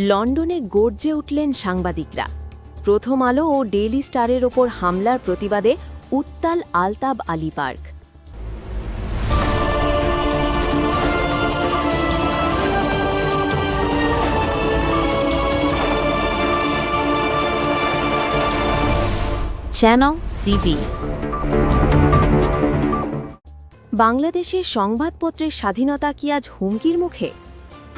লন্ডনে গর্জে উঠলেন সাংবাদিকরা। প্রথম আলো ও ডেইলি স্টারের ওপর হামলার প্রতিবাদে উত্তাল Altab Ali Park. Channel CB. বাংলাদেশের সংবাদপত্রের স্বাধীনতা কি আজ হুমকির মুখে?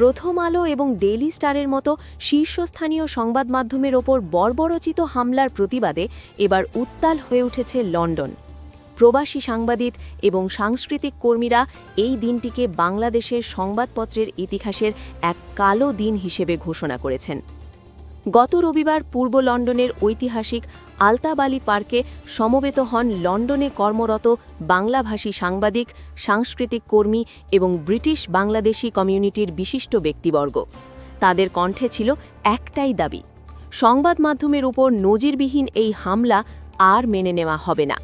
প্রথম আলো এবং ডেইলি স্টারের মতো শীর্ষস্থানীয় সংবাদ মাধ্যমের ওপর বর্বরচিত হামলার প্রতিবাদে এবার উত্তাল হয়ে উঠেছে লন্ডন। প্রবাসী সাংবাদিক এবং সাংস্কৃতিক কর্মীরা এই দিনটিকে বাংলাদেশের সংবাদপত্রের ইতিহাসের এক কালো দিন হিসেবে ঘোষণা করেছেন। গত রবিবার পূর্ব লন্ডনের ঐতিহাসিক আলতাব আলী পার্কে সমবেত হন লন্ডনে কর্মরত বাংলাভাষী সাংবাদিক, সাংস্কৃতিক কর্মী এবং ব্রিটিশ বাংলাদেশি কমিউনিটির বিশিষ্ট ব্যক্তিবর্গ। তাদের কণ্ঠে ছিল একটাই দাবি, সংবাদ মাধ্যমের উপর নজিরবিহীন এই হামলা আর মেনে নেওয়া হবে না।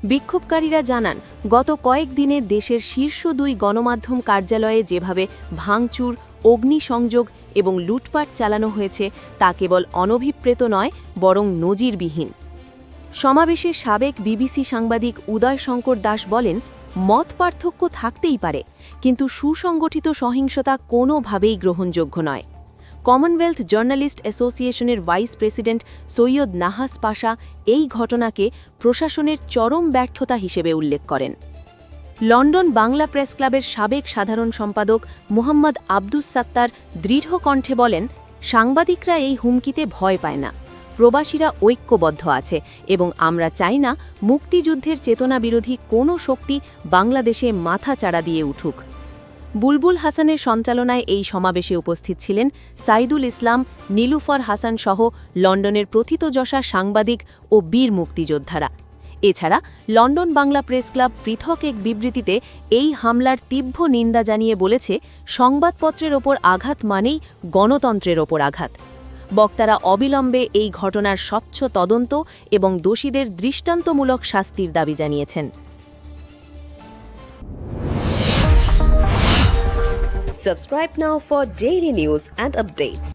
বিক্ষোভকারীরা জানান, গত কয়েকদিনে দেশের শীর্ষ দুই গণমাধ্যম কার্যালয়ে যেভাবে ভাঙচুর, অগ্নিসংযোগ এবং লুটপাট চালানো হয়েছে তা কেবল অনভিপ্রেত নয়, বরং নজিরবিহীন। সমাবেশে সাবেক বিবিসি সাংবাদিক উদয় শঙ্কর দাস বলেন, মত পার্থক্য থাকতেই পারে, কিন্তু সুসংগঠিত সহিংসতা কোনোভাবেই গ্রহণযোগ্য নয়। কমনওয়েলথ জার্নালিস্ট অ্যাসোসিয়েশনের ভাইস প্রেসিডেন্ট সৈয়দ নাহাস পাশা এই ঘটনাকে প্রশাসনের চরম ব্যর্থতা হিসেবে উল্লেখ করেন। লন্ডন বাংলা প্রেস ক্লাবের সাবেক সাধারণ সম্পাদক মুহাম্মদ আব্দুস সাত্তার দৃঢ় কণ্ঠে বলেন, সাংবাদিকরা এই হুমকিতে ভয় পায় না, প্রবাসীরা ঐক্যবদ্ধ আছে এবং আমরা চাই না মুক্তিযুদ্ধের চেতনা বিরোধী কোনো শক্তি বাংলাদেশে মাথা চাড়া দিয়ে উঠুক। বুলবুল হাসানের সঞ্চালনায় এই সমাবেশে উপস্থিত ছিলেন সাইদুল ইসলাম, নীলুফার হাসান সহ লন্ডনের প্রথিতযশা সাংবাদিক ও বীর মুক্তিযোদ্ধারা। এছাড়া লন্ডন বাংলা প্রেস ক্লাব পৃথক এক বিবৃতিতে এই হামলার তীব্র নিন্দা জানিয়ে বলেছে, সংবাদপত্রের ওপর আঘাত মানেই গণতন্ত্রের ওপর আঘাত। বক্তারা অবিলম্বে এই ঘটনার স্বচ্ছ তদন্ত এবং দোষীদের দৃষ্টান্তমূলক শাস্তির দাবি জানিয়েছেন। Subscribe now for daily news and updates.